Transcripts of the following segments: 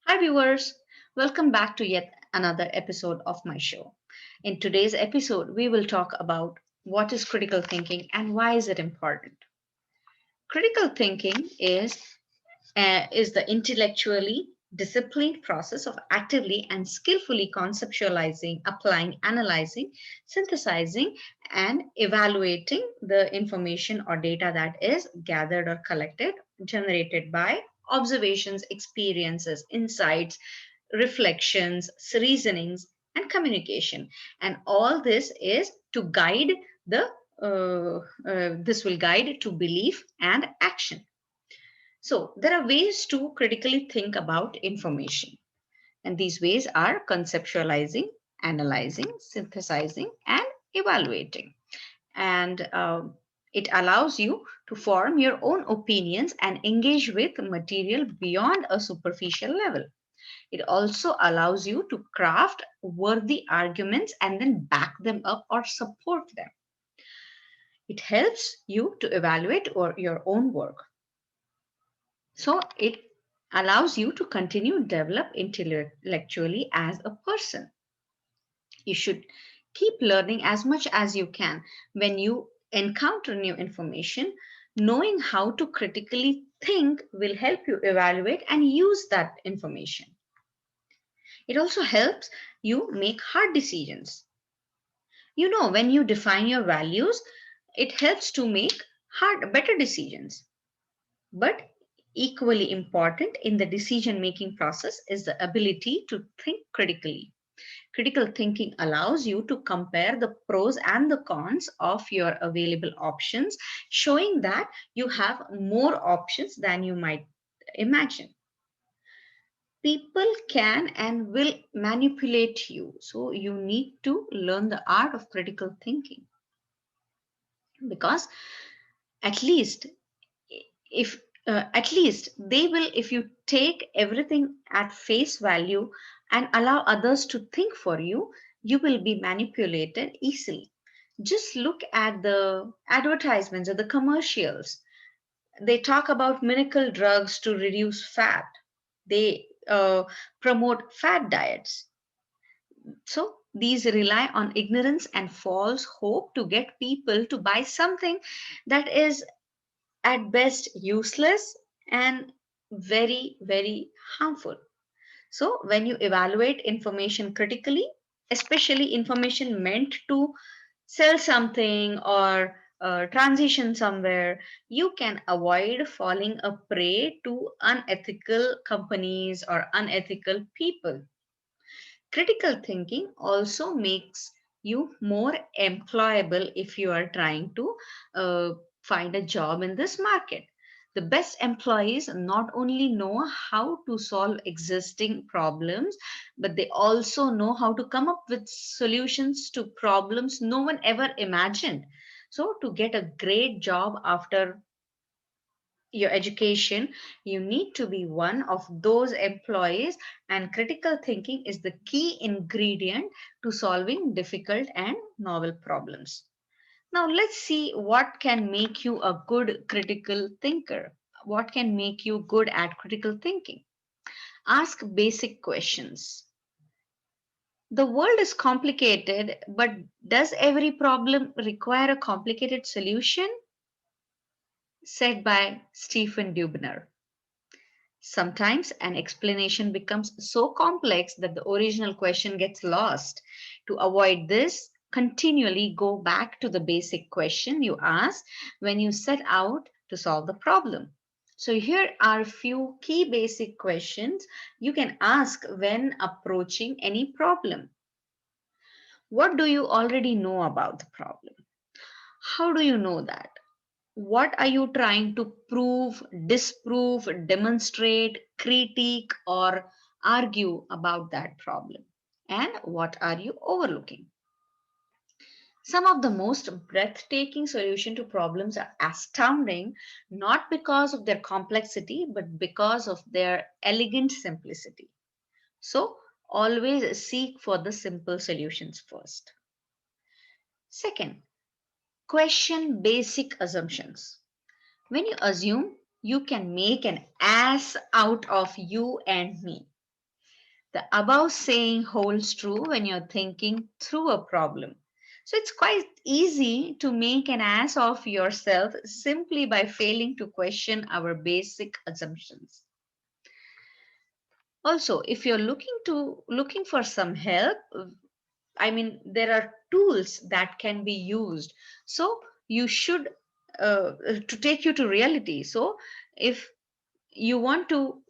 Hi, viewers. Welcome back to yet another episode of my show. In today's episode, we will talk about what is critical thinking and why is it important. Critical thinking is the intellectually disciplined process of actively and skillfully conceptualizing, applying, analyzing, synthesizing, and evaluating the information or data that is gathered or collected, generated by observations, experiences, insights, reflections, reasonings, and communication. And all this is to guide the this will guide to belief and action. So, there are ways to critically think about information, and these ways are conceptualizing, analyzing, synthesizing, and evaluating. And it allows you to form your own opinions and engage with material beyond a superficial level. It also allows you to craft worthy arguments and then back them up or support them. It helps you to evaluate your own work. So it allows you to continue develop intellectually as a person. You should keep learning as much as you can when you encounter new information. Knowing how to critically think will help you evaluate and use that information. It also helps you make hard decisions. When you define your values, it helps to make better decisions. But equally important in the decision making process is the ability to think critically. Critical thinking allows you to compare the pros and the cons of your available options, showing that you have more options than you might imagine. People can and will manipulate you, so you need to learn the art of critical thinking because at least if at least they will, if you take everything at face value and allow others to think for you, you will be manipulated easily. Just look at the advertisements or the commercials. They talk about miracle drugs to reduce fat. They promote fat diets. So these rely on ignorance and false hope to get people to buy something that is at best useless and very, very harmful. So, when you evaluate information critically, especially information meant to sell something or transition somewhere, you can avoid falling a prey to unethical companies or unethical people. Critical thinking also makes you more employable if you are trying to uh, find a job in this market. The best employees not only know how to solve existing problems, but they also know how to come up with solutions to problems no one ever imagined. So, to get a great job after your education, you need to be one of those employees, and critical thinking is the key ingredient to solving difficult and novel problems. Now, let's see what can make you a good critical thinker. What can make you good at critical thinking? Ask basic questions. The world is complicated, but does every problem require a complicated solution? Said by Stephen Dubner. Sometimes an explanation becomes so complex that the original question gets lost. To avoid this, continually go back to the basic question you asked when you set out to solve the problem. So, here are a few key basic questions you can ask when approaching any problem. What do you already know about the problem? How do you know that? What are you trying to prove, disprove, demonstrate, critique, or argue about that problem? And what are you overlooking? Some of the most breathtaking solutions to problems are astounding, not because of their complexity, but because of their elegant simplicity. So, always seek for the simple solutions first. Second, question basic assumptions. When you assume, you can make an ass out of you and me. The above saying holds true when you're thinking through a problem. So it's quite easy to make an ass of yourself simply by failing to question our basic assumptions. Also, if you're looking for some help, I mean, there are tools that can be used. So you should to take you to reality. So if you want to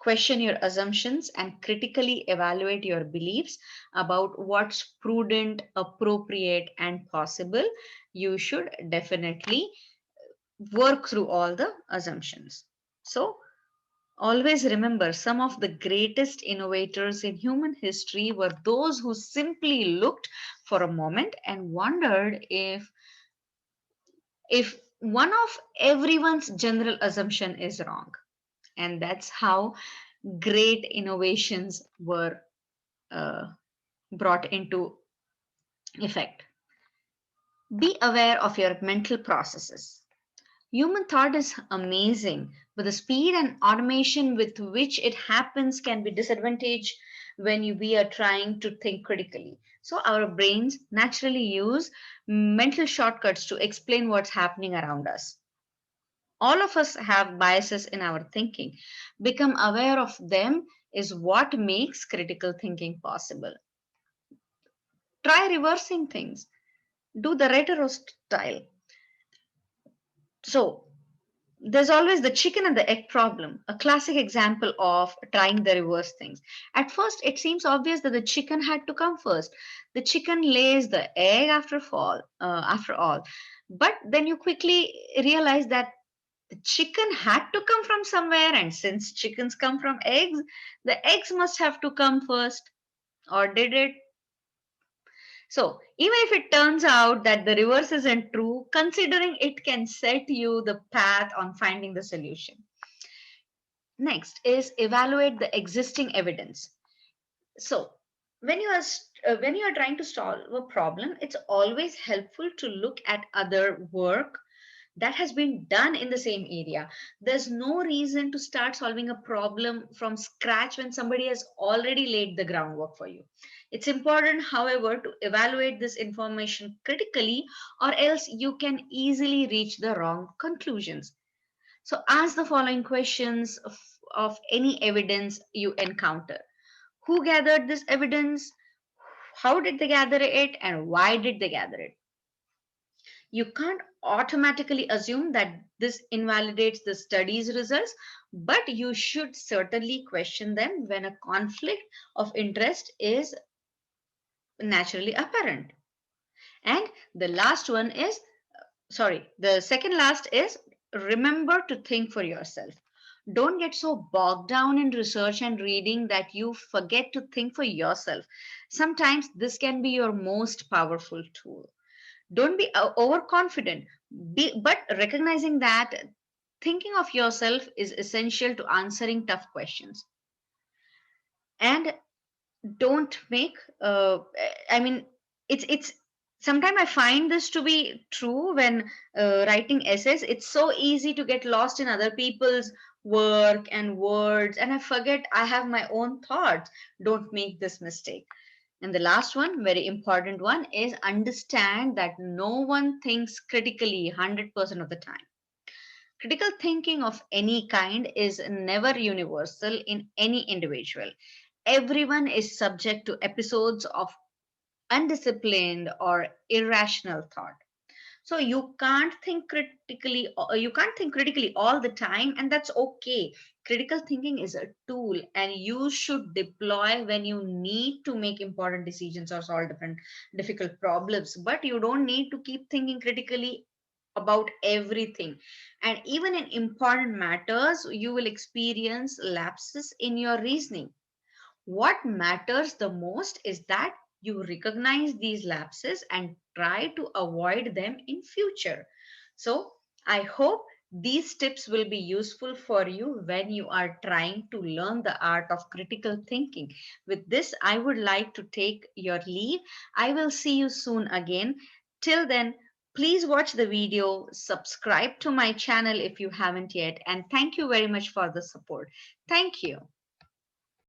question your assumptions and critically evaluate your beliefs about what's prudent, appropriate, and possible, you should definitely work through all the assumptions. So always remember, some of the greatest innovators in human history were those who simply looked for a moment and wondered if one of everyone's general assumption is wrong. And that's how great innovations were uh, brought into effect. Be aware of your mental processes. Human thought is amazing, but the speed and automation with which it happens can be disadvantage when we are trying to think critically. So our brains naturally use mental shortcuts to explain what's happening around us. All of us have biases in our thinking. Become aware of them is what makes critical thinking possible. Try reversing things. Do the retro style. So, there's always the chicken and the egg problem, a classic example of trying the reverse things. At first, it seems obvious that the chicken had to come first. The chicken lays the egg after all. But then you quickly realize that the chicken had to come from somewhere, and since chickens come from eggs, the eggs must have to come first. Or did it? So, even if it turns out that the reverse isn't true, considering it can set you the path on finding the solution. Next is evaluate the existing evidence. So, when you are trying to solve a problem, it's always helpful to look at other work that has been done in the same area. There's no reason to start solving a problem from scratch when somebody has already laid the groundwork for you. It's important, however, to evaluate this information critically, or else you can easily reach the wrong conclusions. So, ask the following questions of any evidence you encounter. Who gathered this evidence? How did they gather it? And why did they gather it? You can't automatically assume that this invalidates the study's results, but you should certainly question them when a conflict of interest is naturally apparent. And the last one is, sorry, the second last is remember to think for yourself. Don't get so bogged down in research and reading that you forget to think for yourself. Sometimes this can be your most powerful tool. Don't be overconfident, but recognizing that thinking of yourself is essential to answering tough questions. And don't make I mean, it's sometimes I find this to be true when writing essays. It's so easy to get lost in other people's work and words, and I forget I have my own thoughts. Don't make this mistake. And the last one, very important one, is understand that no one thinks critically 100% of the time. Critical thinking of any kind is never universal in any individual. Everyone is subject to episodes of undisciplined or irrational thought. So you can't think critically all the time, and that's okay. Critical thinking is a tool, and you should deploy when you need to make important decisions or solve different difficult problems. But you don't need to keep thinking critically about everything. And even in important matters, you will experience lapses in your reasoning. What matters the most is that you recognize these lapses and try to avoid them in future. So, I hope these tips will be useful for you when you are trying to learn the art of critical thinking. With this, I would like to take your leave. I will see you soon again. Till then, please watch the video, subscribe to my channel if you haven't yet, and thank you very much for the support. Thank you.